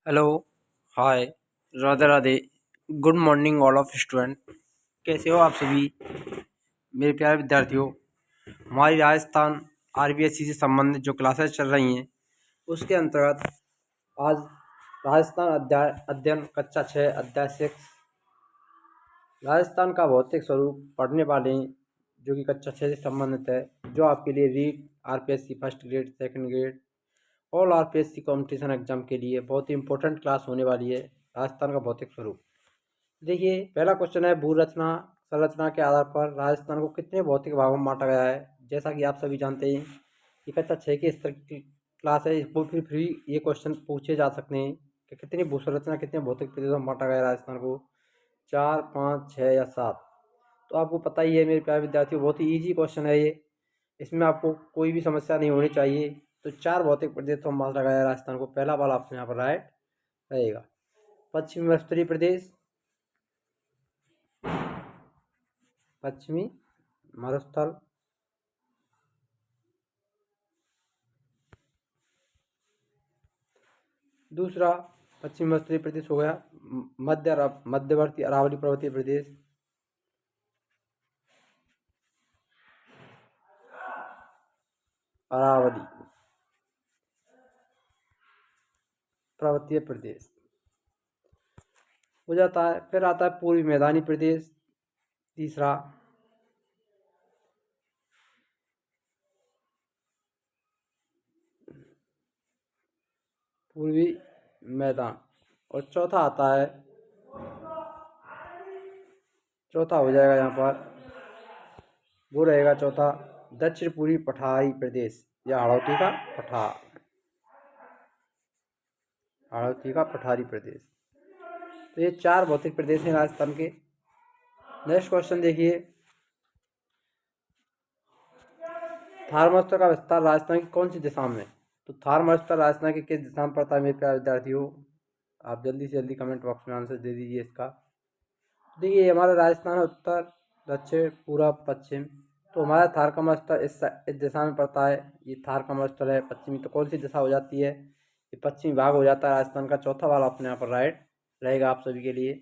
Hello. Hi. Radhe Radhe. Good morning all of student. कैसे हो आप सभी मेरे प्यारे विद्यार्थियों। हमारी राजस्थान आरबीएससी से संबंधित जो क्लासेस चल रही हैं उसके अंतर्गत आज राजस्थान अध्ययन कक्षा 6 अध्याय 6 राजस्थान का भौतिक स्वरूप पढ़ने वाले हैं, जो कि कक्षा 6 से संबंधित है, जो आपके लिए REET RPSC first grade second grade all RPSC competition exam के लिए बहुत ही इंपॉर्टेंट क्लास होने वाली है। राजस्थान का भौतिक स्वरूप। देखिए, पहला क्वेश्चन है भू रचना संरचना के आधार पर राजस्थान को कितने भौतिक भागों में बांटा गया है। जैसा कि आप सभी जानते हैं कि कक्षा 6 के स्तर की क्लास है, इसको फिर फ्री ये क्वेश्चन पूछे जा सकते हैं कि कितनी भू संरचना कितने भौतिक प्रदेशों में बांटा गया है राजस्थान को, 4, 5, 6 या 7। तो आपको पता ही है मेरे प्यारे विद्यार्थियों, बहुत ही ईजी क्वेश्चन है ये। इसमें आपको कोई भी समस्या नहीं होनी चाहिए। तो 4 भौतिक प्रदेशों में बांटा गया है राजस्थान को। पहला वाला ऑप्शन यहाँ पर राइट रहेगा। पश्चिमी मरुस्थलीय प्रदेश, पश्चिमी मरुस्थल, दूसरा पश्चिमी मरुस्थलीय प्रदेश हो गया। मध्यवर्ती अरावली पर्वतीय प्रदेश, अरावली पर्वतीय प्रदेश हो जाता है। फिर आता है पूर्वी मैदानी प्रदेश, तीसरा। पूर्वी मैदान। और चौथा आता है, चौथा हो जाएगा यहाँ पर, वो रहेगा चौथा दक्षिण पूर्वी पठारी प्रदेश या हाड़ौती का पठारी प्रदेश। तो ये 4 भौतिक प्रदेश हैं राजस्थान के। नेक्स्ट क्वेश्चन देखिए, थार मरुस्थल का विस्तार राजस्थान की कौन सी दिशा में। तो थार मरुस्थल राजस्थान की किस दिशा में पड़ता है मेरे प्यारे विद्यार्थियों। आप जल्दी से जल्दी कमेंट बॉक्स में आंसर दे दीजिए इसका। देखिए, हमारा राजस्थान है उत्तर दक्षिण पूरब पश्चिम। तो हमारा थार का मरुस्थल इस दिशा में पड़ता है। ये थार का मरुस्थल है पश्चिमी। तो कौन सी दिशा हो जाती है, ये पश्चिमी भाग हो जाता है राजस्थान का। चौथा वाला अपने यहाँ पर राइट रहेगा आप सभी के लिए।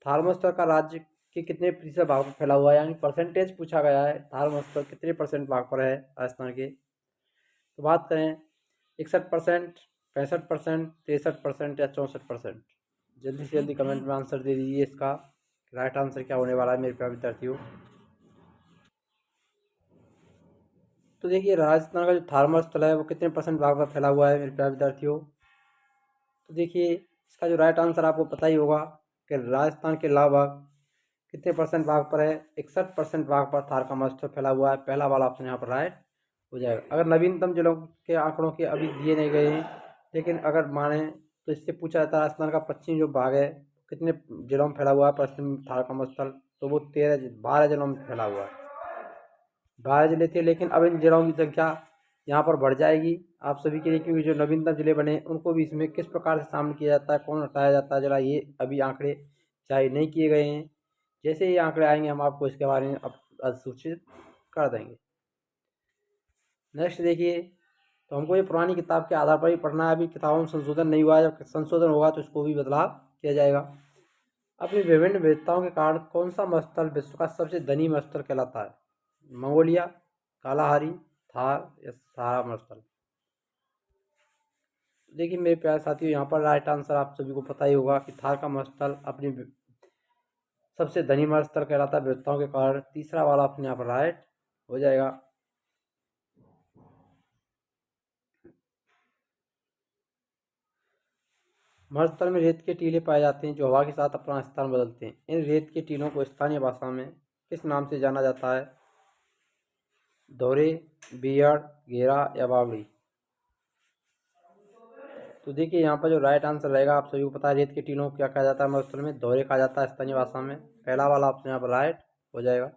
थार मरुस्थल का राज्य के कितने प्रतिशत भाग पर फैला हुआ है, यानी परसेंटेज पूछा गया है, थार मरुस्थल कितने % भाग पर है राजस्थान के। तो बात करें 61%, 65%, 63% या 64%। जल्दी से जल्दी कमेंट में आंसर दे दीजिए इसका राइट आंसर क्या होने वाला है मेरे प्यारे विद्यार्थियों। तो देखिए, राजस्थान का जो थार मरुस्थल है वो कितने % भाग पर फैला हुआ है मेरे प्यारे विद्यार्थियों। तो देखिए, इसका जो राइट आंसर आपको पता ही होगा कि राजस्थान के लगभग कितने % भाग पर है, 61% भाग पर थार का मरुस्थल फैला हुआ है। पहला वाला ऑप्शन यहाँ पर राइट हो जाएगा। अगर नवीनतम जिलों के आंकड़ों के अभी दिए नहीं गए हैं, लेकिन अगर माने तो इससे पूछा जाता है राजस्थान का पश्चिमी जो भाग है कितने जिलों में फैला हुआ है पश्चिम थार का मरुस्थल, तो वो 12 जिलों में फैला हुआ है। 12 जिले थे, लेकिन अब इन जिलों की संख्या यहाँ पर बढ़ जाएगी आप सभी के लिए, क्योंकि जो नवीनतम जिले बने उनको भी इसमें किस प्रकार से शामिल किया जाता है, कौन हटाया जाता है, जरा ये अभी आंकड़े जारी नहीं किए गए हैं। जैसे ये आंकड़े आएंगे हम आपको इसके बारे में सूचित कर देंगे। नेक्स्ट देखिए, तो हमको ये पुरानी किताब के आधार पर ही पढ़ना है। अभी किताबों में संशोधन नहीं हुआ है, जब संशोधन होगा तो इसको भी बदलाव किया जाएगा। अपनी विभिन्न विविधताओं के कारण कौन सा मरुस्थल विश्व का सबसे धनी मरुस्थल कहलाता है, मंगोलिया, कालाहारी, थार या सहारा मरुस्थल। देखिए मेरे प्यारे साथियों, यहाँ पर राइट आंसर आप सभी को पता ही होगा कि थार का मरुस्थल अपनी सबसे धनी मरुस्थल कहलाता है विविधताओं के कारण। तीसरा वाला अपने यहाँ पर राइट हो जाएगा। मरुस्थल में रेत के टीले पाए जाते हैं जो हवा के साथ अपना स्थान बदलते हैं। इन रेत के टीलों को स्थानीय भाषा में किस नाम से जाना जाता है, दोहरे, बियड़, घेरा या बावड़ी। तो देखिए, यहाँ पर जो राइट आंसर रहेगा आप सभी को पता है, रेत के टीलों को क्या कहा जाता है मरुस्थल में, दोहरे कहा जाता है स्थानीय भाषा में। पहला वाला ऑप्शन यहाँ पर राइट हो जाएगा।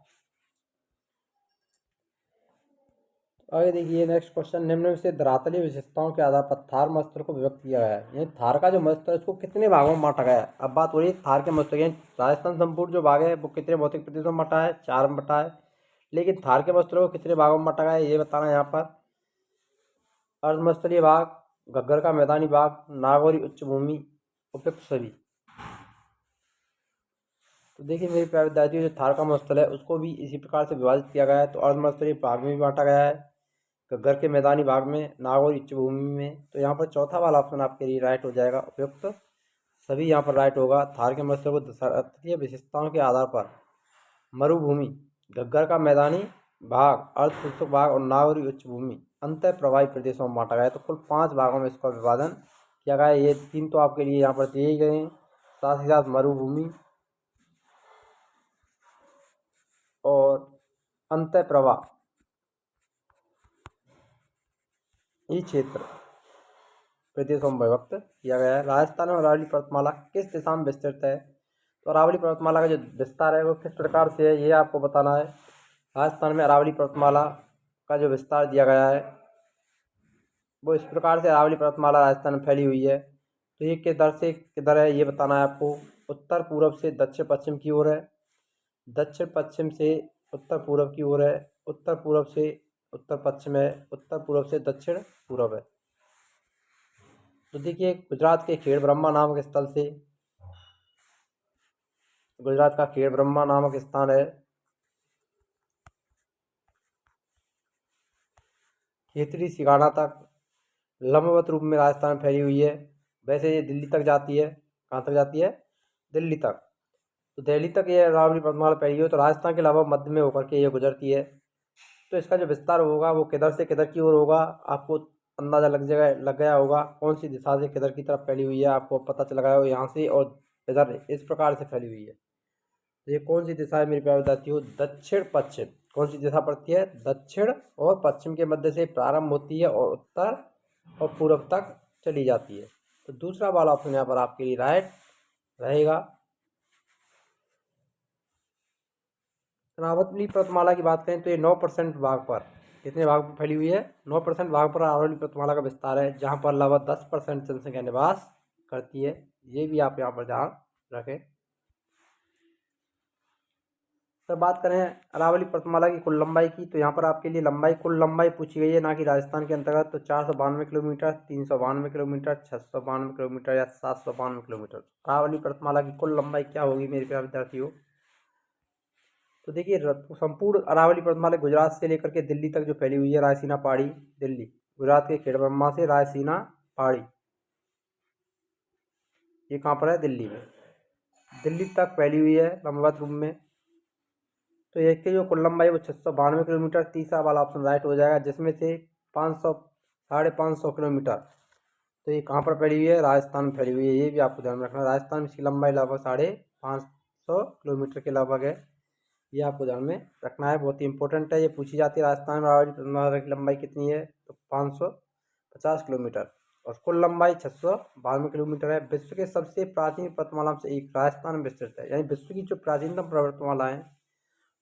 आगे देखिए नेक्स्ट क्वेश्चन, निम्न में से धरातलीय विशेषताओं के आधार पर थार मरुस्थल को विभक्त किया गया है। यानी थार का जो मरुस्थल है उसको कितने भागों में बांटा गया है। अब बात हो रही है थार के मरुस्थल, राजस्थान संपूर्ण जो भाग है वो कितने भौतिक प्रदेशों में बटा है, 4 में बटा है। लेकिन थार के मरुस्थल को कितने भागों में बांटा गया है ये बताना है यहाँ पर। अर्धमरुस्थलीय भाग, घग्गर का मैदानी भाग, नागौरी उच्च भूमि, उपयुक्त सभी। तो देखिए मेरे प्यारे विद्यार्थियों, जो थार का मरुस्थल है उसको भी इसी प्रकार से विभाजित किया गया है। तो अर्धमरुस्थलीय भाग में भी बांटा गया है, घग्गर के मैदानी भाग में, नागौरी उच्च भूमि में। तो यहाँ पर चौथा वाला ऑप्शन आपके लिए राइट हो जाएगा, उपयुक्त सभी यहाँ पर राइट होगा। थार के मरुस्थल को दर्शनीय विशेषताओं के आधार पर मरुभूमि, घग्गर का मैदानी भाग, अर्ध शुष्क भाग और नागौरी उच्च भूमि अंतः प्रवाही प्रदेशों में बांटा गया है। तो कुल 5 भागों में इसका विभाजन किया गया है। ये 3 तो आपके लिए यहाँ पर दिए ही गए हैं, साथ ही साथ मरुभूमि और अंतः प्रवाह ये क्षेत्र प्रदेशों में विभक्त किया गया है। राजस्थान में अरावली पर्वतमाला किस दिशा में विस्तृत है? तो अरावली पर्वतमाला का जो विस्तार है वो किस प्रकार से है, ये आपको बताना है। राजस्थान में अरावली पर्वतमाला का जो विस्तार दिया गया है वो इस प्रकार से अरावली पर्वतमाला राजस्थान में फैली हुई है। तो ये किधर से किधर है ये बताना है आपको। उत्तर पूर्व से दक्षिण पश्चिम की ओर है, दक्षिण पश्चिम से उत्तर पूर्व की ओर है, उत्तर पूर्व से उत्तर पश्चिम है, उत्तर पूर्व से दक्षिण पूर्व है। तो देखिए गुजरात के खेड़ ब्रह्मा नामक स्थल से, गुजरात का खेड़ ब्रह्मा नामक स्थान है, खेतड़ी सिगाना तक लंबवत रूप में राजस्थान में फैली हुई है। वैसे ये दिल्ली तक जाती है। कहाँ तक जाती है? दिल्ली तक। तो दिल्ली तक ये अरावली पर्वतमाला फैली हुई है। तो राजस्थान के अलावा मध्य में होकर के ये गुजरती है। तो इसका जो विस्तार होगा वो किधर से किधर की ओर होगा, आपको अंदाजा लग गया होगा कौन सी दिशा से किधर की तरफ फैली हुई है। आपको पता चल गया हो यहाँ से और इधर इस प्रकार से फैली हुई है। तो ये कौन सी दिशा है मेरे प्यारे विद्यार्थियों? दक्षिण पश्चिम। कौन सी दिशा पड़ती है? दक्षिण और पश्चिम के मध्य से प्रारंभ होती है और उत्तर और पूर्व तक चली जाती है। तो दूसरा वाला ऑप्शन यहाँ पर आपके लिए राइट रहेगा। अरावली पर्वतमाला की बात करें तो ये 9% भाग पर, कितने भाग पर फैली हुई है? 9% भाग पर अरावली पर्वतमाला का विस्तार है, जहाँ पर लगभग 10% जनसंख्या निवास करती है। ये भी आप यहाँ पर ध्यान रखें। सर बात करें अरावली पर्वतमाला की कुल लंबाई की, तो यहाँ पर आपके लिए कुल लंबाई पूछी गई है, ना कि राजस्थान के अंतर्गत। तो 492 किलोमीटर, 392 किलोमीटर, 692 किलोमीटर या 792 किलोमीटर अरावली पर्वतमाला की कुल लंबाई क्या होगी मेरे प्यारे विद्यार्थियों? तो देखिए संपूर्ण अरावली पर्वतमाला गुजरात से लेकर के दिल्ली तक जो फैली हुई है, रायसीना पहाड़ी दिल्ली, गुजरात के खेड़ ब्रह्मा से रायसीना पहाड़ी, ये कहाँ पर है? दिल्ली में, दिल्ली तक फैली हुई है लंबवत रूप में। तो इसकी जो कुल लंबाई है वो 692 किलोमीटर, तीसरा वाला ऑप्शन राइट हो जाएगा, जिसमें से 500 550 किलोमीटर तो ये कहाँ पर फैली हुई है? राजस्थान में फैली हुई है। ये भी आपको ध्यान में रखना है। राजस्थान में इसकी लंबाई लगभग 550 किलोमीटर के लगभग है। ये आपको ध्यान में रखना है, बहुत ही इंपॉर्टेंट है। ये पूछी जाती है राजस्थान में अरावली पर्वतमाला की लंबाई कितनी है? तो 550 किलोमीटर और कुल लंबाई 692 किलोमीटर है। विश्व के सबसे प्राचीन पर्वतमाला से एक राजस्थान में विस्तृत है, यानी विश्व की जो प्राचीनतम पर्वतमाला है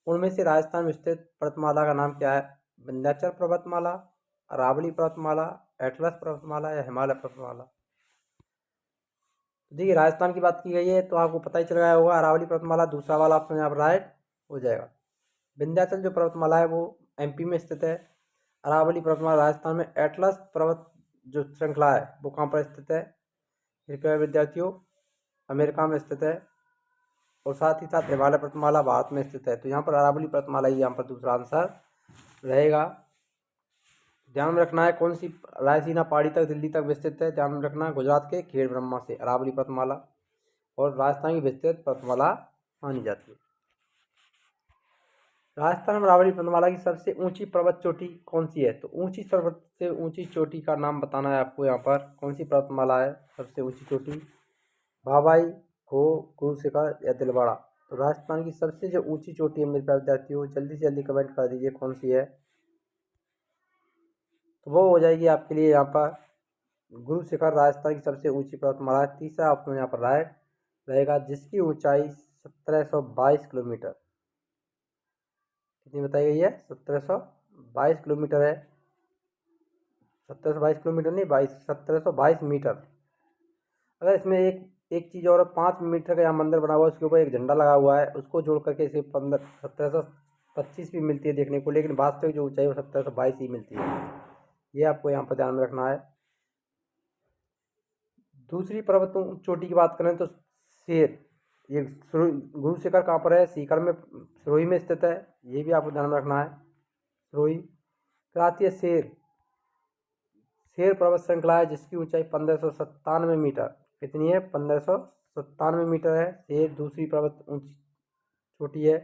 उनमें से राजस्थान में स्थित पर्वतमाला का नाम क्या है? विंध्याचल पर्वतमाला, अरावली पर्वतमाला, एटलस पर्वतमाला या हिमालय पर्वतमाला? तो देखिए राजस्थान की बात की गई है तो आपको पता ही चल गया होगा, अरावली पर्वतमाला। दूसरा वाला ऑप्शन यहाँ पर राइट हो जाएगा। विंध्याचल जो पर्वतमाला है वो एमपी में स्थित है। अरावली पर्वतमाला राजस्थान में। एटलस पर्वत जो श्रृंखला है वो कहाँ पर स्थित है कृपया विद्यार्थियों? अमेरिका में स्थित है। और साथ ही साथ हिमालय पर्वतमाला भारत में स्थित है। तो यहाँ पर अरावली पर्वतमाला ही यहाँ पर दूसरा आंसर रहेगा। ध्यान में रखना है कौन सी रायसीना पहाड़ी तक दिल्ली तक विस्तृत है। ध्यान में रखना गुजरात के खेड़ ब्रह्मा से अरावली पर्वतमाला, और राजस्थान की विस्तृत पर्वतमाला मानी जाती है। राजस्थान में अरावली पर्वतमाला की सबसे ऊंची पर्वत चोटी कौन सी है? तो ऊंची सबसे ऊंची चोटी का नाम बताना है आपको। यहाँ पर कौन सी पर्वतमाला है सबसे ऊंची चोटी? भावाई, हो, गुरु शिखर या दिलवाड़ा? तो राजस्थान की सबसे जो ऊंची चोटी है मेरे प्यारे विद्यार्थियों, जल्दी से जल्दी कमेंट कर दीजिए कौन सी है। तो वो हो जाएगी आपके लिए यहाँ पर गुरु शिखर, राजस्थान की सबसे ऊंची पर्वतमाला है। तीसरा ऑप्शन यहाँ पर राइट रहेगा, जिसकी ऊंचाई 1722 किलोमीटर, कितनी बताई गई है? 1722 किलोमीटर है। 1722 किलोमीटर नहीं, 1722 मीटर। अगर इसमें एक चीज़ और, 5 मीटर का यहाँ मंदिर बना हुआ है, उसके ऊपर एक झंडा लगा हुआ है, उसको जोड़ करके इसे 1725 भी मिलती है देखने को, लेकिन वास्तविक जो ऊंचाई है वो 1722 ही मिलती है। ये आपको यहाँ पर ध्यान में रखना है। दूसरी पर्वत चोटी की बात करें तो शेर, ये गुरु शिखर कहाँ पर है? सीकर में, सिरोही में स्थित है। ये भी आपको ध्यान में रखना है, सिरोही। फिर आती है शेर। शेर पर्वत श्रृंखला है जिसकी ऊंचाई 1597 मीटर। कितनी है? 1597 मीटर है शेर, दूसरी पर्वत ऊंची चोटी है।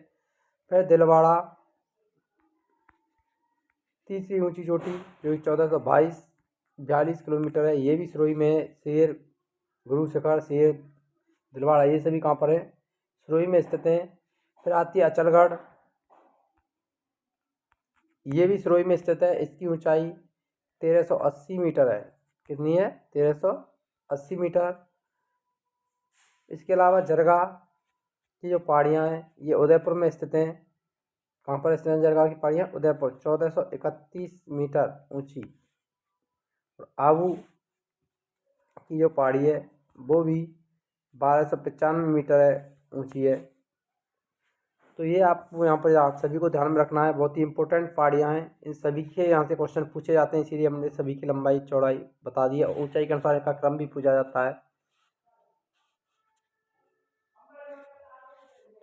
फिर दिलवाड़ा, तीसरी ऊंची चोटी जो 1442 किलोमीटर है। ये भी सिरोही में है। शेर, गुरु शिखर, शेर, दिलवाड़ा, ये सभी कहाँ पर है? सिरोही में स्थित हैं। फिर आती है अचलगढ़, ये भी सिरोही में स्थित है। इसकी ऊंचाई 1380 मीटर है। कितनी है? 1380 मीटर। इसके अलावा जरगा की जो पहाड़ियाँ हैं ये उदयपुर में स्थित हैं। कहाँ पर स्थित हैं जरगा की पहाड़ियाँ? उदयपुर, 1431 मीटर ऊंची। और आबू की जो पहाड़ी है वो भी 1295 मीटर है ऊंची है। तो ये आपको यहाँ पर आप सभी को ध्यान में रखना है, बहुत ही इंपॉर्टेंट पहाड़ियाँ हैं। इन सभी के यहाँ से क्वेश्चन पूछे जाते हैं, इसीलिए हमने सभी की लंबाई चौड़ाई बता दी है। ऊंचाई के अनुसार इनका क्रम भी पूछा जाता है।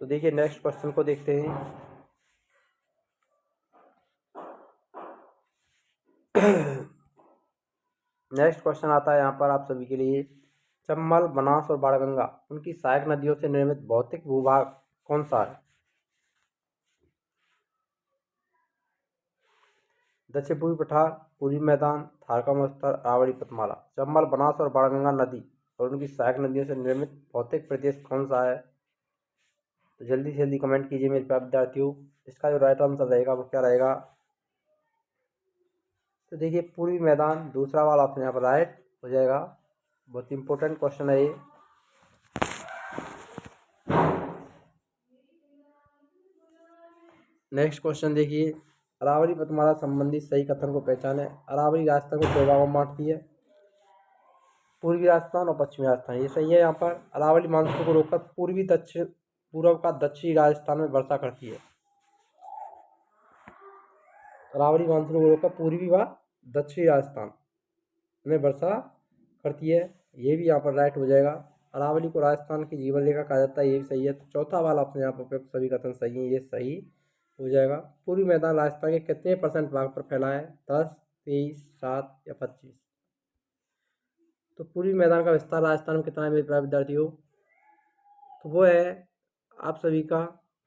तो देखिए नेक्स्ट क्वेश्चन को देखते हैं। नेक्स्ट क्वेश्चन आता है यहाँ पर आप सभी के लिए। चंबल, बनास और बाणगंगा उनकी सहायक नदियों से निर्मित भौतिक भूभाग कौन सा है? दक्षिण पूर्वी पठार, पूर्वी मैदान, थारका मस्तर, अरावली पथमाला। चंबल, बनास और बाणगंगा नदी और उनकी सहायक नदियों से निर्मित भौतिक प्रदेश कौन सा है? तो जल्दी से जल्दी कमेंट कीजिए मेरे प्यारे विद्यार्थियों। इसका जो राइट आंसर रहेगा वो क्या रहेगा? तो देखिए पूर्वी मैदान, दूसरा वाला ऑप्शन यहाँ पर राइट हो जाएगा। बहुत इंपॉर्टेंट क्वेश्चन है ये। नेक्स्ट क्वेश्चन देखिए, अरावली पथमाला संबंधी सही कथन को पहचाने। अरावली राजस्थान को दो भागों में बांटती है, पूर्वी राजस्थान और पश्चिमी राजस्थान। ये सही है। यहाँ पर अरावली मानसून को रोककर पूर्वी दक्षिण पूर्व का दक्षिणी राजस्थान में वर्षा करती है। अरावली मानसून को रोककर पूर्वी व दक्षिणी राजस्थान में वर्षा करती है। ये भी यहाँ पर राइट हो जाएगा। अरावली को राजस्थान की जीवन रेखा कहा जाता है, ये भी सही है। तो चौथा वाला अपने यहाँ पर सभी कथन सही है, ये सही हो जाएगा। पूर्वी मैदान राजस्थान के कितने % भाग पर फैला है? 10, 23, 7 या 25? तो पूर्वी मैदान का विस्तार राजस्थान में कितना है मेरे प्यारे विद्यार्थियों? तो वो है आप सभी का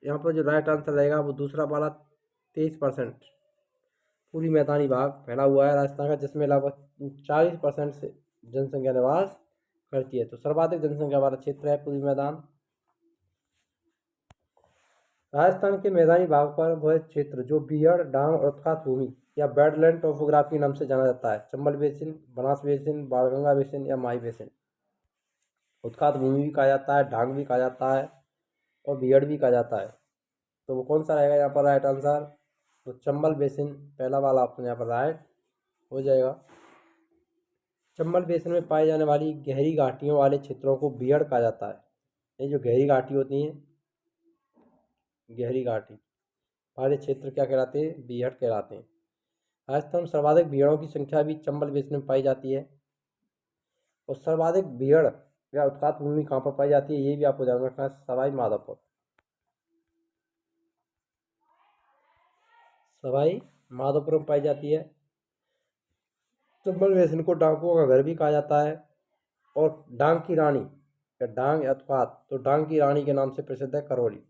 यहाँ पर जो राइट आंसर रहेगा वो दूसरा वाला 23% पूरी मैदानी भाग फैला हुआ है राजस्थान का, जिसमें लगभग 40% से जनसंख्या निवास करती है। तो सर्वाधिक जनसंख्या वाला क्षेत्र है पूर्वी मैदान। राजस्थान के मैदानी भाग पर वह क्षेत्र जो बियड़, डांग और उत्खात भूमि या बेडलैंड टोपोग्राफी नाम से जाना जाता है। Chambal basin, Banas basin, Banganga basin या माही बेसिन। उत्खात भूमि भी कहा जाता है, डांग भी कहा जाता है और बियड़ भी कहा जाता है। तो वो कौन सा रहेगा यहाँ पर राइट आंसर? तो चंबल बेसिन, पहला वाला ऑप्शन यहाँ पर राइट हो जाएगा। चंबल बेसिन में पाई जाने वाली गहरी घाटियों वाले क्षेत्रों को बियड़ कहा जाता है। ये जो गहरी घाटी होती है, गहरी घाटी वाले क्षेत्र क्या कहलाते हैं? बियड़ कहलाते हैं। राजस्थान में सर्वाधिक बियड़ों की संख्या भी चंबल बेसिन में पाई जाती है। और सर्वाधिक बियड़ या उत्खात भूमि कहाँ पर पाई जाती है ये भी आपको ध्यान रखना है, सवाई माधोपुर। सवाई माधोपुर में पाई जाती है। चंबल बेसिन को डाकुओं का घर भी कहा जाता है। और डांग की रानी या डांग या उत्पात, तो डांग की रानी के नाम से प्रसिद्ध है करौली।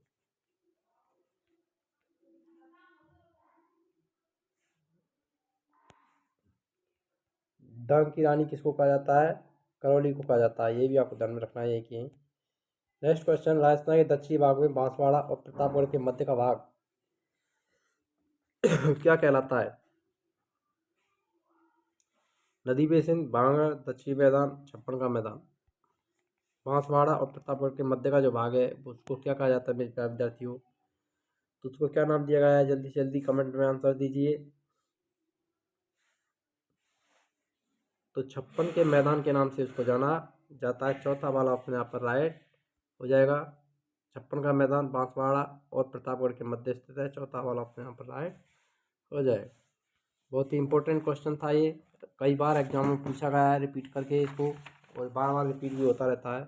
डांग की रानी किसको कहा जाता है? करौली को कहा जाता है। ये भी आपको ध्यान में रखना है कि नेक्स्ट क्वेश्चन, राजस्थान के दक्षिणी भाग में बांसवाड़ा और प्रतापगढ़ के मध्य का भाग क्या कहलाता है? नदी बेसिन, भांगड़, दक्षिणी मैदान, छप्पन का मैदान। बांसवाड़ा और प्रतापगढ़ के मध्य का जो भाग है उसको क्या कहा जाता है मेरे प्यारे विद्यार्थियों? तो उसको क्या नाम दिया गया है? जल्दी से जल्दी कमेंट में आंसर दीजिए। तो छप्पन के मैदान के नाम से उसको जाना जाता है। चौथा वाला ऑप्शन यहाँ पर राइट हो जाएगा। छप्पन का मैदान बांसवाड़ा और प्रतापगढ़ के मध्य स्थित है। चौथा वाला ऑप्शन यहाँ पर राइट हो जाएगा। बहुत ही इंपॉर्टेंट क्वेश्चन था ये, कई बार एग्जाम में पूछा गया है, रिपीट करके इसको और बार बार रिपीट भी होता रहता है।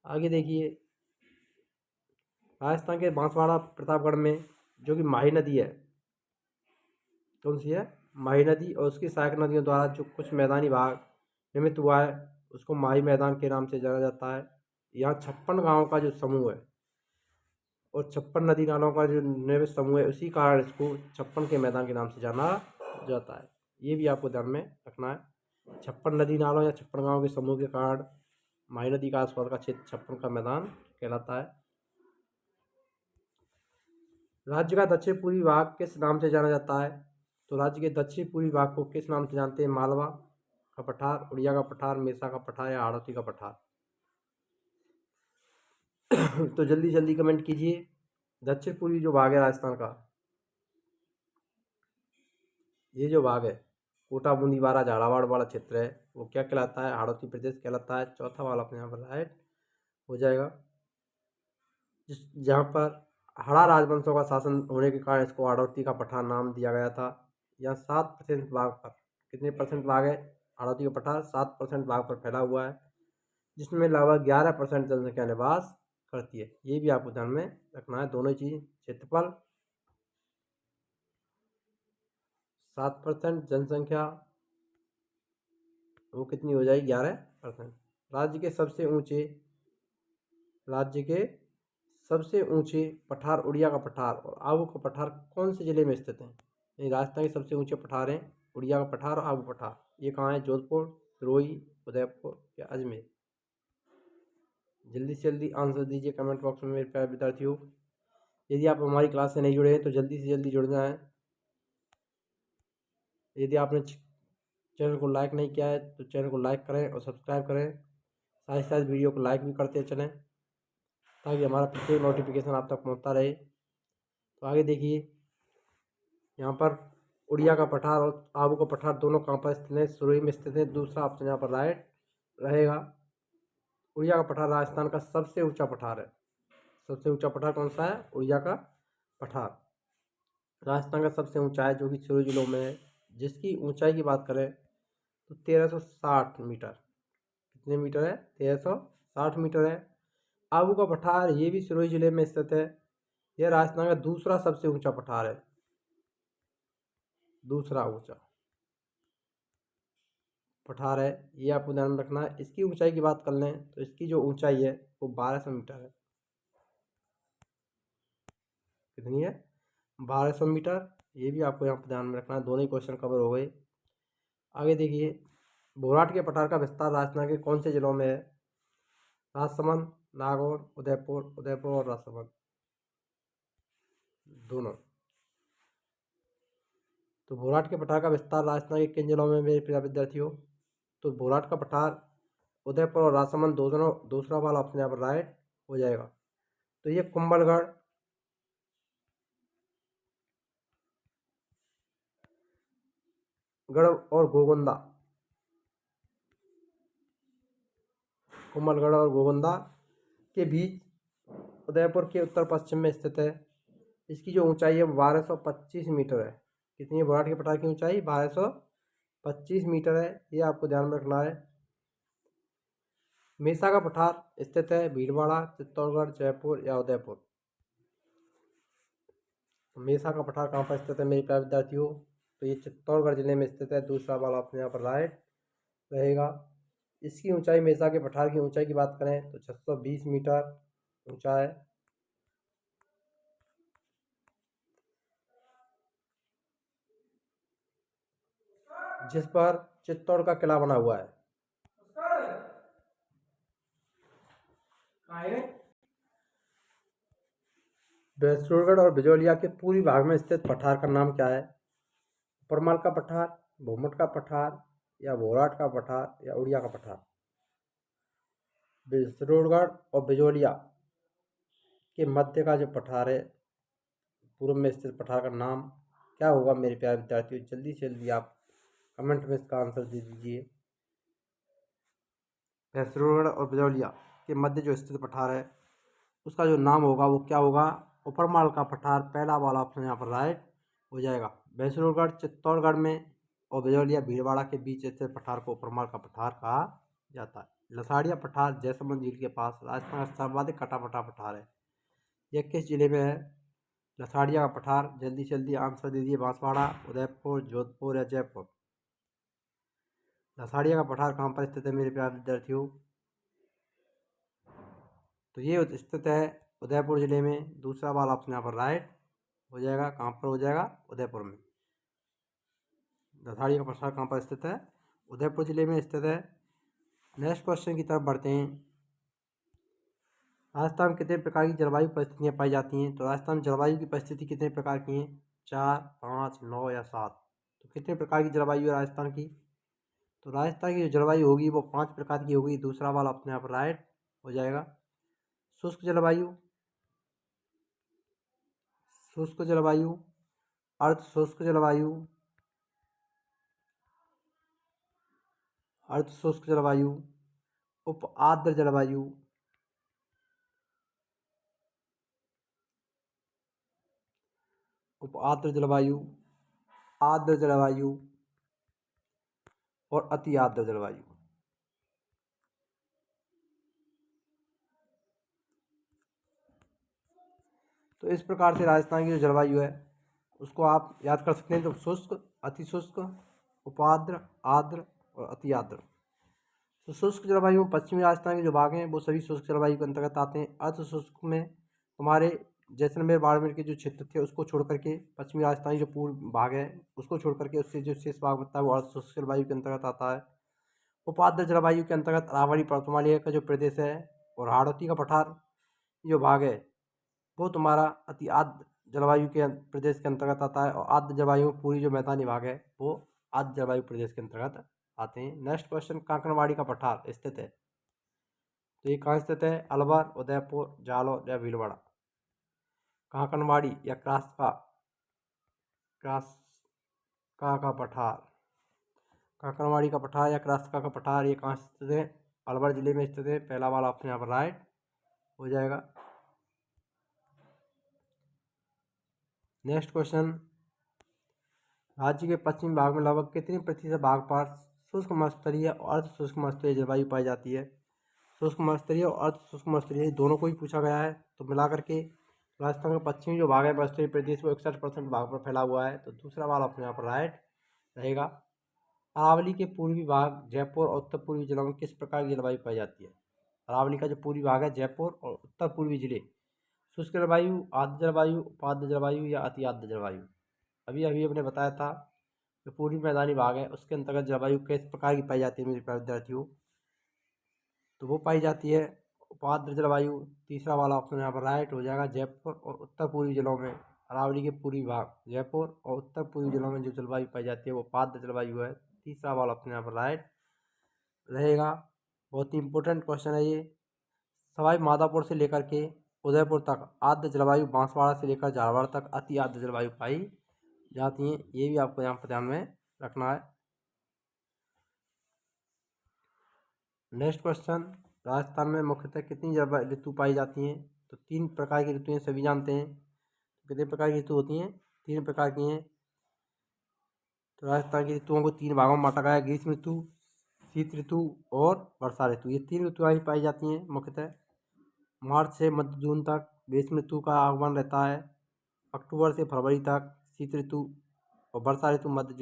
आगे देखिए, राजस्थान के बांसवाड़ा प्रतापगढ़ में जो कि माही नदी है, कौन सी है, माही नदी, और उसकी सहायक नदियों द्वारा जो कुछ मैदानी भाग निर्मित हुआ है उसको माही मैदान के नाम से जाना जाता है। यहाँ 56 गाँव का जो समूह है और 56 नदी नालों का जो निर्मित समूह है, उसी कारण इसको 56 के मैदान के नाम से जाना जाता है। ये भी आपको ध्यान में रखना है। 56 नदी नालों या 56 गाँव के समूह के कारण माही नदी का आसपास का क्षेत्र 56 का मैदान कहलाता है। राज्य का दक्षिण पूर्वी भाग किस नाम से जाना जाता है? तो राज्य के दक्षिण पूर्वी भाग को किस नाम से जानते हैं? मालवा का पठार, उड़िया का पठार, मेसा का पठार या हाड़ौती का पठार? तो जल्दी जल्दी कमेंट कीजिए। दक्षिण पूर्वी जो भाग है राजस्थान का, ये जो भाग है कोटा बूंदी बारा झालावाड़ वाला क्षेत्र है, वो क्या कहलाता है? हाड़ौती प्रदेश कहलाता है। चौथा वाला अपने यहाँ पर राइट हो जाएगा। जहाँ पर हड़ा राजवंशों का शासन होने के कारण इसको हाड़ौती का पठार नाम दिया गया था। यहाँ 7% भाग पर, कितने परसेंट भाग है हाड़ौती का पठार? 7% भाग पर फैला हुआ है, जिसमें लगभग 11% जनसंख्या निवास करती है। ये भी आपको ध्यान में रखना है, दोनों चीज। क्षेत्रफल 7%, जनसंख्या वो कितनी हो जाएगी? 11%। राज्य के सबसे ऊंचे पठार उड़िया का पठार और आबू का पठार कौन से जिले में स्थित हैं? ये राजस्थान के सबसे ऊंचे पठार हैं उड़िया का पठार और आबू पठार। ये कहाँ है? जोधपुर, सिरोही, उदयपुर या अजमेर? जल्दी से जल्दी आंसर दीजिए कमेंट बॉक्स में मेरे प्यारे विद्यार्थियों। यदि आप हमारी क्लास से नहीं जुड़े हैं तो जल्दी से जल्दी जुड़ जाएं। यदि आपने चैनल को लाइक नहीं किया है तो चैनल को लाइक करें और सब्सक्राइब करें। साथ ही साथ वीडियो को लाइक भी करते चलें ताकि हमारा प्रत्येक नोटिफिकेशन आप तक पहुंचता रहे। तो आगे देखिए, यहाँ पर उड़िया का पठार और आबू का पठार दोनों कहाँ पर स्थित है? सुरई में स्थित है। दूसरा ऑप्शन यहाँ पर राइट रहेगा। उड़िया का पठार राजस्थान का सबसे ऊंचा पठार है। सबसे ऊंचा पठार कौन सा है? उड़िया का पठार राजस्थान का सबसे ऊंचा है, जो कि सिरोही जिलों में है। जिसकी ऊंचाई की बात करें तो 1360 मीटर। कितने मीटर है? 1360 मीटर है। आबू का पठार ये भी सिरोही जिले में स्थित है। यह राजस्थान का दूसरा सबसे ऊंचा पठार है, दूसरा ऊंचा पठार है। ये आपको ध्यान में रखना है। इसकी ऊंचाई की बात कर लें तो इसकी जो ऊंचाई है वो 1200 मीटर है। कितनी है? 1200 मीटर। ये भी आपको यहाँ पर ध्यान में रखना है। दोनों ही क्वेश्चन कवर हो गए। आगे देखिए, भोराट के पठार का विस्तार राजस्थान के कौन से जिलों में है? राजसमंद, नागौर, उदयपुर और राजसमंद दोनों। तो भोराट के पठार का विस्तार राजस्थान के किन जिलों में मेरे प्रिय विद्यार्थियों? तो भोराट का पठार उदयपुर और राजसमंद दोनों, दूसरा वाला ऑप्शन यहाँ पर राइट हो जाएगा। तो ये कुंभलगढ़, गढ़ और गोगंदा, कुंभलगढ़ और गोगंदा के बीच उदयपुर के उत्तर पश्चिम में स्थित है। इसकी जो ऊंचाई है वो 1225 मीटर है। कितनी है भोराट के पठार की ऊंचाई? 1225 मीटर है। ये आपको ध्यान में रखना है। मेसा का पठार स्थित है भीलवाड़ा, चित्तौड़गढ़, जयपुर या उदयपुर? मेसा का पठार कहाँ पर स्थित है मेरे प्यारे विद्यार्थियों? तो ये चित्तौड़गढ़ जिले में स्थित है। दूसरा वाला ऑप्शन यहाँ पर राइट रहेगा। इसकी ऊंचाई, मेसा के पठार की ऊंचाई की बात करें तो 620 मीटर ऊंचा है। जिस पर चित्तौड़ का किला बना हुआ है। भैंसुरगढ़ और बिजौलिया के पूर्वी भाग में स्थित पठार का नाम क्या है? परमाल का पठार, भूमट का पठार या भोराट का पठार या उड़िया का पठार? भैंसुरगढ़ और बिजौलिया के मध्य का जो पठार है, पूर्व में स्थित पठार का नाम क्या होगा मेरे प्यारे विद्यार्थियों? जल्दी से जल्दी आप कमेंट में इसका आंसर दे दीजिए। भैंसुरगढ़ और बिजौलिया के मध्य जो स्थित पठार है उसका जो नाम होगा वो क्या होगा? उपरमाल का पठार। पहला वाला ऑप्शन यहाँ पर राइट हो जाएगा। भैंसुरगढ़ चित्तौड़गढ़ में और बिजौलिया भीलवाड़ा के बीच स्थित पठार को उपरमाल का पठार कहा जाता है। लसाड़िया पठार जैसलमेर झील के पास राजस्थान का सर्वाधिक कटा फटा पठार है। यह किस जिले में है? लसाड़िया का पठार। जल्दी से जल्दी आंसर दे दीजिए। बांसवाड़ा, उदयपुर, जोधपुर या जयपुर। लसाड़िया का पठार कहाँ पर स्थित है मेरे प्यारे विद्यार्थियों? तो ये स्थित है उदयपुर जिले में। दूसरा वाला ऑप्शन यहाँ पर राइट हो जाएगा। कहाँ पर हो जाएगा? उदयपुर में। लसाड़िया का पठार कहाँ पर स्थित है? उदयपुर जिले में स्थित है। नेक्स्ट क्वेश्चन की तरफ बढ़ते हैं। राजस्थान में कितने प्रकार की जलवायु परिस्थितियाँ पाई जाती हैं? तो राजस्थान में जलवायु की परिस्थिति कितने प्रकार की हैं? 4, 5, 9 या 7। तो कितने प्रकार की जलवायु है राजस्थान की? तो राजस्थान की जो जलवायु होगी वो 5 प्रकार की होगी। दूसरा वाला अपने आप राइट हो जाएगा। शुष्क जलवायु, शुष्क जलवायु, अर्ध शुष्क जलवायु, अर्ध शुष्क जलवायु, उप आर्द्र जलवायु, उप आर्द्र जलवायु, आर्द्र जलवायु और अति आर्द्र जलवायु। तो इस प्रकार से राजस्थान की जो जलवायु है उसको आप याद कर सकते हैं। तो शुष्क, अति शुष्क, उपाद्र, आर्द्र और अति आर्द्र। तो शुष्क जलवायु में पश्चिमी राजस्थान के जो भाग हैं वो सभी शुष्क जलवायु के अंतर्गत आते हैं। अर्ध शुष्क में हमारे जैसलमेर बाड़मेर के जो क्षेत्र थे उसको छोड़ करके पश्चिमी राजस्थान जो पूर्व भाग है उसको छोड़ करके उससे जो शेष भाग बनता है वो अर्ध शुष्क जलवायु के अंतर्गत आता है। उपाद्र जलवायु के अंतर्गत अरावली पर्वतमाला का जो प्रदेश है और हाड़ौती का पठार जो भाग है वो तुम्हारा अति आर्द्र जलवायु के प्रदेश के अंतर्गत आता है। और आर्द्र जलवायु में पूरी जो मैदानी भाग है वो आर्द्र जलवायु प्रदेश के अंतर्गत आते हैं। नेक्स्ट क्वेश्चन, कांकड़वाड़ी का पठार स्थित है। तो ये कहाँ स्थित है? अलवर, उदयपुर, जालौर या भीलवाड़ा। कांकड़वाड़ी या क्रास्का का पठार, कांकड़वाड़ी का पठार या क्रास्का का पठार ये कहाँ स्थित है? अलवर जिले में स्थित है। पहला वाला ऑप्शन यहाँ पर राइट हो जाएगा। नेक्स्ट क्वेश्चन, राज्य के पश्चिमी भाग में लगभग कितने प्रतिशत भाग पर शुष्क मस्तरीय और अर्ध शुष्क मस्तरीय जलवायु पाई जाती है? शुष्क मस्तरीय और अर्ध शुष्क मस्तरीय दोनों को ही पूछा गया है। तो मिला करके राजस्थान का पश्चिमी जो भाग है मस्तरीय प्रदेश वो 61% भाग पर फैला हुआ है। तो दूसरा वाला अपने यहाँ पर राइट रहेगा। अरावली के पूर्वी भाग जयपुर और उत्तर पूर्वी जिलों में किस प्रकार की जलवायु पाई जाती है? अरावली का जो पूर्वी भाग है जयपुर और उत्तर पूर्वी जिले शुष्क जलवायु, आर्द्र जलवायु, उपाद्र जलवायु या अति आर्द्र जलवायु। अभी अभी हमने बताया था जो पूर्वी मैदानी भाग है उसके अंतर्गत जलवायु किस प्रकार की पाई जाती है मेरे प्यारे विद्यार्थियों? तो वो पाई जाती है उपाद्र जलवायु। तीसरा वाला ऑप्शन यहाँ पर राइट हो जाएगा। जयपुर और उत्तर पूर्वी जिलों में अरावली के पूर्वी भाग जयपुर और उत्तर पूर्वी जिलों में जो जलवायु पाई जाती है वो उपाद्र जलवायु है। तीसरा वाला ऑप्शन यहाँ पर राइट रहेगा। बहुत ही इंपॉर्टेंट क्वेश्चन है ये। सवाई माधोपुर से लेकर के उदयपुर तक आर्द्र जलवायु, बांसवाड़ा से लेकर झालावाड़ तक अति आर्द्र जलवायु पाई जाती हैं। ये भी आपको यहाँ पर ध्यान में रखना है। नेक्स्ट क्वेश्चन, राजस्थान में मुख्यतः कितनी ऋतु पाई जाती हैं? तो 3 प्रकार की ऋतुएं सभी जानते हैं। कितने प्रकार की ऋतु होती हैं? 3 प्रकार की हैं। तो राजस्थान की ऋतुओं को 3 भागों में बांटा गया है। ग्रीष्म ऋतु, शीत ऋतु और वर्षा ऋतु। ये 3 ऋतुएं ही पाई जाती हैं मुख्यतः। मार्च से मध्य जून तक ग्रीष्म ऋतु का आगमन रहता है। अक्टूबर से फरवरी तक शीत ऋतु और वर्षा ऋतु मध्य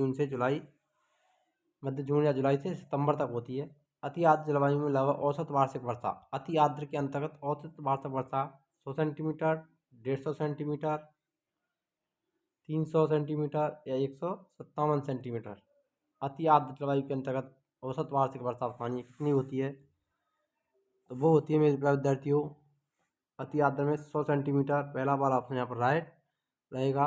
जून या जुलाई से सितंबर तक होती है। अति आर्द्र जलवायु में लगभग औसत वार्षिक वर्षा, अति आर्द्र के अंतर्गत औसत वार्षिक वर्षा 100 सेंटीमीटर, 150 सेंटीमीटर, 300 सेंटीमीटर या 157 सेंटीमीटर। अति आर्द्र जलवायु के अंतर्गत औसत वार्षिक वर्षा बतानी कितनी होती है? तो वो होती है मेरे प्यारे विद्यार्थियों अति आर्द्र में 100 सेंटीमीटर। पहला वाला ऑप्शन यहाँ पर राइट रहेगा।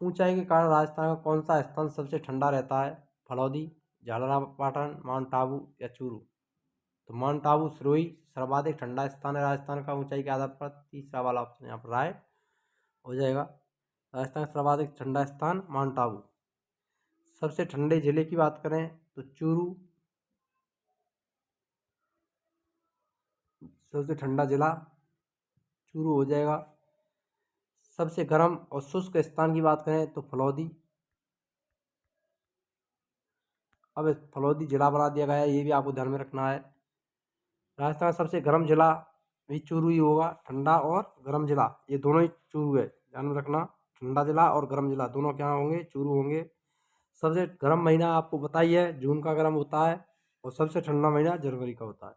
ऊंचाई के कारण राजस्थान का कौन सा स्थान सबसे ठंडा रहता है? फलौदी, झालरापाटन, माउंट आबू या चूरू। तो माउंट आबू सिरोही सर्वाधिक ठंडा स्थान है राजस्थान का ऊंचाई के आधार पर। तीसरा वाला ऑप्शन यहाँ पर राइट हो जाएगा। राजस्थान का सर्वाधिक ठंडा स्थान माउंट आबू। सबसे ठंडे जिले की बात करें तो चूरू सबसे ठंडा जिला चूरू हो जाएगा। सबसे गर्म और शुष्क स्थान की बात करें तो फलौदी। अब फलौदी जिला बना दिया गया है, ये भी आपको ध्यान में रखना है। राजस्थान का सबसे गर्म जिला भी चूरू ही होगा। ठंडा और गर्म जिला ये दोनों ही चूरू है, ध्यान में रखना। ठंडा जिला और गर्म जिला दोनों क्या होंगे? चूरू होंगे। सबसे गर्म महीना आपको पता ही है, जून का गर्म होता है, और सबसे ठंडा महीना जनवरी का होता है।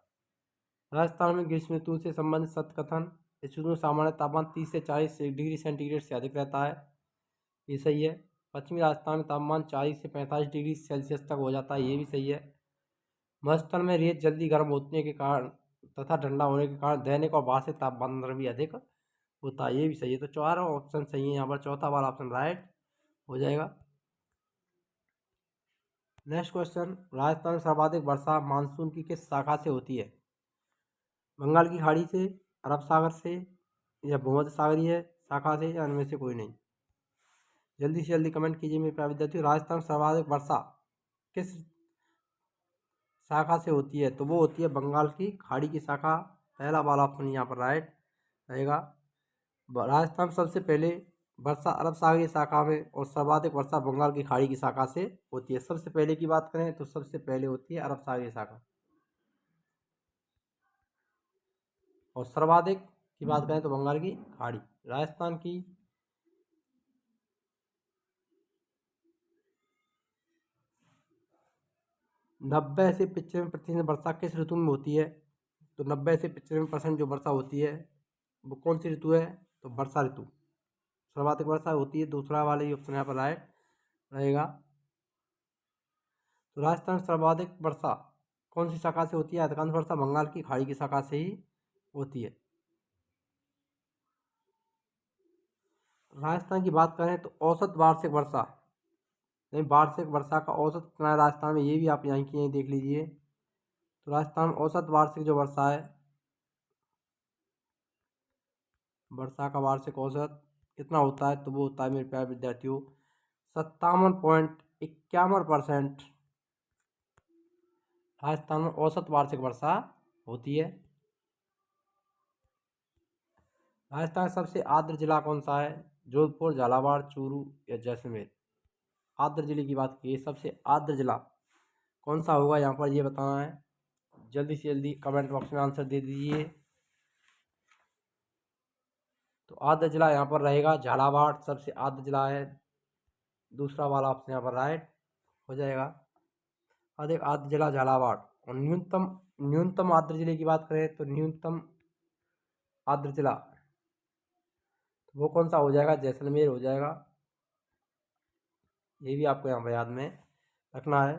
राजस्थान में ग्रीष्म ऋतु से संबंधित सत्य कथन, इस ऋतु में सामान्य तापमान 30 से 40 डिग्री सेंटीग्रेड से अधिक रहता है, ये सही है। पश्चिमी राजस्थान में तापमान 40 से 45 डिग्री सेल्सियस तक हो जाता है, ये भी सही है। मरुस्थल में रेत जल्दी गर्म होने के कारण तथा ठंडा होने के कारण दैनिक और वार्षिक तापमान भी अधिक होता है, ये भी सही है। तो चारों ऑप्शन सही है यहाँ पर, चौथा वाला ऑप्शन राइट हो जाएगा। नेक्स्ट क्वेश्चन, राजस्थान में सर्वाधिक वर्षा मानसून की किस शाखा से होती है? बंगाल की खाड़ी से, अरब सागर से, या भूमध्य सागरीय शाखा से, या इनमें से कोई नहीं? जल्दी से जल्दी कमेंट कीजिए मेरे प्यारे विद्यार्थियों। राजस्थान में सर्वाधिक वर्षा किस शाखा से होती है? तो वो होती है बंगाल की खाड़ी की शाखा। पहला वाला ऑप्शन यहाँ पर राइट रहेगा। राजस्थान में सबसे पहले वर्षा अरब सागरीय शाखा में और सर्वाधिक वर्षा बंगाल की खाड़ी की शाखा से होती है। सबसे पहले की बात करें तो सबसे पहले होती है अरब सागरीय शाखा, और सर्वाधिक की बात करें तो बंगाल की खाड़ी। राजस्थान की 90 से 95% वर्षा किस ऋतु में होती है? तो 90 से 95% जो वर्षा होती है वो कौन सी ऋतु है? तो वर्षा ऋतु। सर्वाधिक वर्षा होती है, दूसरा वाले ही ऑप्शन यहाँ पर राइट रहेगा। तो राजस्थान में सर्वाधिक वर्षा कौन सी शाखा से होती है? अधिकांश वर्षा बंगाल की खाड़ी की शाखा से ही होती है। राजस्थान की बात करें तो औसत वार्षिक वर्षा, नहीं, वार्षिक वर्षा का औसत कितना है राजस्थान में, ये भी आप यहाँ की यहीं देख लीजिए। तो राजस्थान में औसत वार्षिक जो वर्षा है, वर्षा का वार्षिक औसत कितना होता है? तो वो होता है मेरे प्यारे विद्यार्थियों 57.51%। राजस्थान में औसत वार्षिक वर्षा होती है। राजस्थान का सबसे आर्द्र जिला कौन सा है? जोधपुर, झालावाड़, चूरू, या जैसलमेर? आर्द्र जिले की बात की, सबसे आर्द्र जिला कौन सा होगा यहाँ पर, ये बताना है। जल्दी से जल्दी कमेंट बॉक्स में आंसर दे दीजिए। तो आर्द्र जिला यहाँ पर रहेगा झालावाड़, सबसे आर्द्र जिला है। दूसरा वाला ऑप्शन यहाँ पर राइट हो जाएगा। अधिक आर्द्र जिला झालावाड़। और न्यूनतम न्यूनतम आर्द्र जिले की बात करें तो न्यूनतम आर्द्र जिला तो वो कौन सा हो जाएगा? जैसलमेर हो जाएगा। ये भी आपको यहाँ पर याद में रखना है।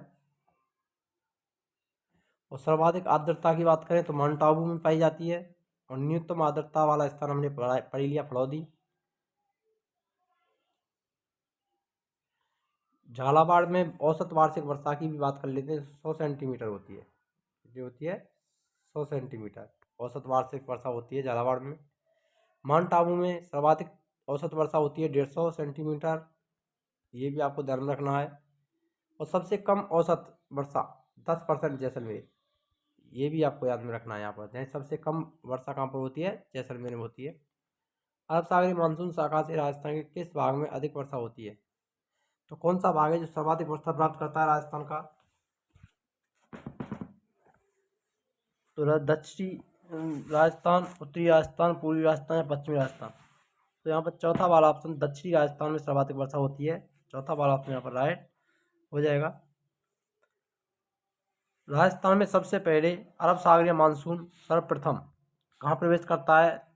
और सर्वाधिक आर्द्रता की बात करें तो माउंट आबू में पाई जाती है, और न्यूनतम आर्द्रता वाला स्थान हमने पढ़ लिया फलौदी। झालावाड़ में औसत वार्षिक वर्षा की भी बात कर लेते हैं, 100 सेंटीमीटर होती है, जो होती है 100 सेंटीमीटर औसत वार्षिक वर्षा होती है झालावाड़ में। माउंट आबू में सर्वाधिक औसत वर्षा होती है 150 सेंटीमीटर, ये भी आपको ध्यान में रखना है। और सबसे कम औसत वर्षा 10% जैसलमेर, ये भी आपको याद में रखना है। यहाँ पर सबसे कम वर्षा कहाँ पर होती है? जैसलमेर में होती है। अरब सागरीय मानसून शाखा से राजस्थान के किस भाग में अधिक वर्षा होती है? तो कौन सा भाग है जो सर्वाधिक वर्षा प्राप्त करता है राजस्थान का? तो दक्षिणी राजस्थान, उत्तरी राजस्थान, पूर्वी राजस्थान, या पश्चिमी राजस्थान? तो यहाँ पर चौथा वाला ऑप्शन दक्षिणी राजस्थान में सर्वाधिक वर्षा होती है। चौथा वाला ऑप्शन यहाँ पर राइट हो जाएगा। राजस्थान में सबसे पहले अरब सागरीय मानसून सर्वप्रथम कहाँ प्रवेश करता है?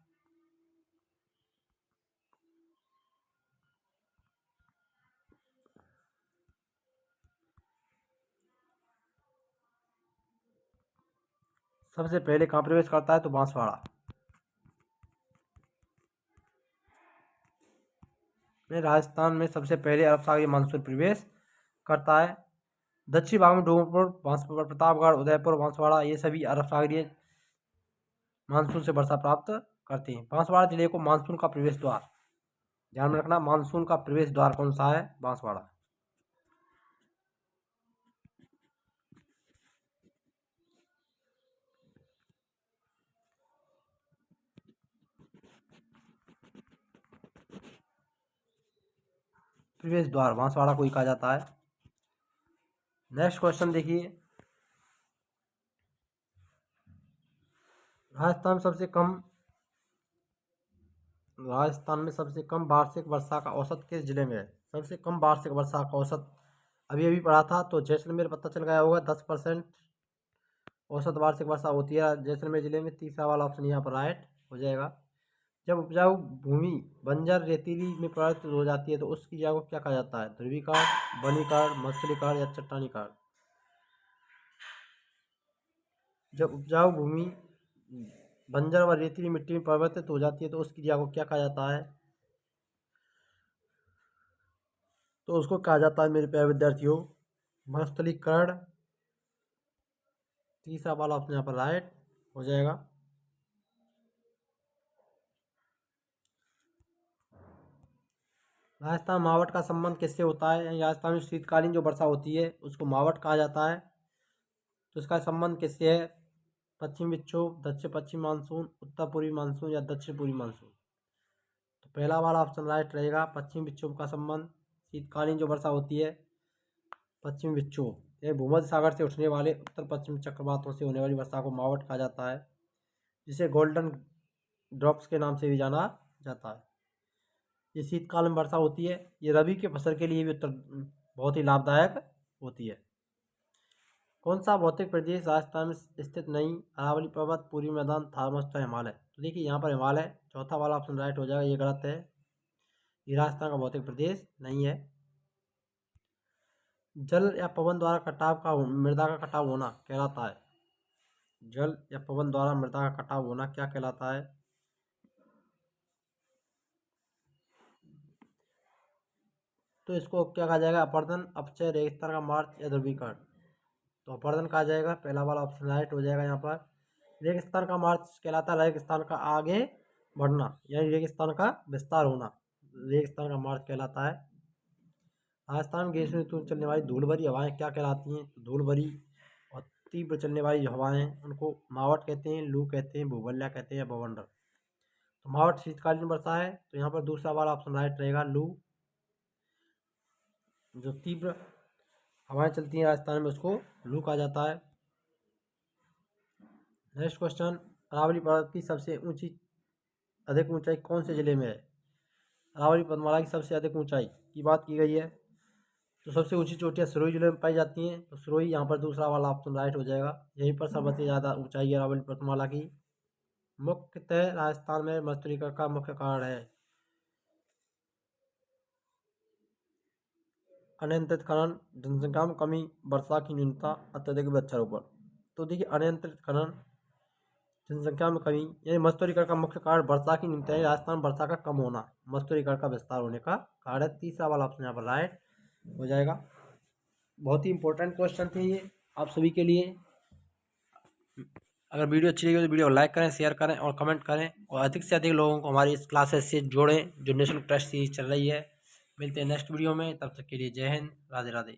सबसे पहले कहाँ प्रवेश करता है? तो बांसवाड़ा में राजस्थान में सबसे पहले अरब सागरीय मानसून प्रवेश करता है। दक्षिणी भाग में डूंगरपुर, प्रतापगढ़, उदयपुर, बांसवाड़ा ये सभी अरब सागरीय मानसून से वर्षा प्राप्त करते हैं। बांसवाड़ा जिले को मानसून का प्रवेश द्वार, ध्यान में रखना, मानसून का प्रवेश द्वार कौन सा है? बांसवाड़ा। प्रवेश द्वार बांसवाड़ा को ही कहा जाता है। नेक्स्ट क्वेश्चन देखिए, राजस्थान में सबसे कम वार्षिक वर्षा का औसत किस जिले में है? सबसे कम वार्षिक वर्षा का औसत अभी अभी पढ़ा था, तो जैसलमेर पता चल गया होगा। 10% औसत वार्षिक वर्षा होती है जैसलमेर जिले में। तीसरा वाला ऑप्शन यहाँ पर राइट हो जाएगा। जब उपजाऊ भूमि बंजर रेतीली में परिवर्तित हो जाती है तो उसकी जगह को क्या कहा जाता है? ध्रुवीकरण, वनीकरण, मत्स्यीकरण या चट्टानीकरण? जब उपजाऊ भूमि बंजर व रेतीली मिट्टी में परिवर्तित हो जाती है तो उसकी जगह को क्या कहा जाता है? तो उसको कहा जाता है मेरे प्यारे विद्यार्थियों मरुस्थलीकरण। तीसरा वाला ऑप्शन यहाँ पर राइट हो जाएगा। राजस्थान मावट का संबंध किससे होता है? राजस्थान में शीतकालीन जो वर्षा होती है उसको मावट कहा जाता है। तो इसका संबंध किससे है? पश्चिम विक्षोभ, दक्षिण पश्चिम मानसून, उत्तर पूर्वी मानसून या दक्षिण पूर्वी मानसून? तो पहला वाला ऑप्शन राइट रहेगा। पश्चिम विक्षोभ का संबंध शीतकालीन जो वर्षा होती है, पश्चिम विक्षोभ यह भूमध्य सागर से उठने वाले उत्तर पश्चिम चक्रवातों से होने वाली वर्षा को मावट कहा जाता है, जिसे गोल्डन ड्रॉप्स के नाम से भी जाना जाता है। ये शीतकाल में वर्षा होती है। ये रबी के फसल के लिए भी बहुत ही लाभदायक होती है। कौन सा भौतिक प्रदेश राजस्थान में स्थित नहीं? अरावली पर्वत, पूर्वी मैदान, थारमस्टा, हिमालय? तो देखिए यहाँ पर हिमालय चौथा वाला ऑप्शन राइट हो जाएगा। ये गलत है, ये राजस्थान का भौतिक प्रदेश नहीं है। जल या पवन द्वारा कटाव का मृदा का कटाव होना कहलाता है? जल या पवन द्वारा मृदा का कटाव होना क्या कहलाता है? तो इसको क्या कहा जाएगा? अपरदन, अपचय, रेगिस्तान का मार्च या ध्रुवीकरण? तो अपरदन कहा जाएगा। पहला वाला ऑप्शन राइट हो जाएगा। यहाँ पर रेगिस्तान का मार्च कहलाता है रेगिस्तान का आगे बढ़ना, यानी रेगिस्तान का विस्तार होना, रेगिस्तान का मार्च कहलाता है। राजस्थान में ग्रीष्म ऋतु में चलने वाली धूल भरी हवाएं क्या कहलाती हैं? तो धूल भरी और तीव्र चलने वाली हवाएं उनको मावट कहते हैं, लू कहते हैं, भूवल्या कहते हैं या भवंडर? तो मावट शीतकालीन वर्षा है, तो यहाँ पर दूसरा वाला ऑप्शन राइट रहेगा। लू, जो तीव्र हवाएं चलती हैं राजस्थान में उसको लू कहा जाता है। नेक्स्ट क्वेश्चन, अरावली पर्वत की सबसे अधिक ऊंचाई कौन से जिले में है? अरावली पर्वतमाला की सबसे अधिक ऊंचाई की बात की गई है, तो सबसे ऊंची चोटियां सिरोही जिले में पाई जाती हैं, तो सिरोही यहाँ पर दूसरा वाला ऑप्शन राइट हो जाएगा। यहीं पर सबसे ज़्यादा ऊंचाई है अरावली पर्वतमाला की। मुख्यतः राजस्थान में मरुस्थलीकरण का मुख्य कारण है अनियंत्रित खनन, जनसंख्या में कमी, वर्षा की न्यूनता, अत्यधिक वृक्षारोपण? तो देखिए अनियंत्रित खनन, जनसंख्या में कमी, यानी मरुस्थलीकरण का मुख्य कारण वर्षा की न्यूनता है। राजस्थान वर्षा का कम होना मरुस्थलीकरण का विस्तार होने का कारण है। तीसरा वाला ऑप्शन यहाँ पर राइट हो जाएगा। बहुत ही इंपॉर्टेंट क्वेश्चन थे ये आप सभी के लिए। अगर वीडियो अच्छी लगी तो वीडियो को लाइक करें, शेयर करें और कमेंट करें, और अधिक से अधिक लोगों को हमारी इस क्लासेस से जोड़ें जो नेशनल टेस्ट सीरीज चल रही है। मिलते हैं नेक्स्ट वीडियो में, तब तक के लिए जय हिंद, राधे राधे।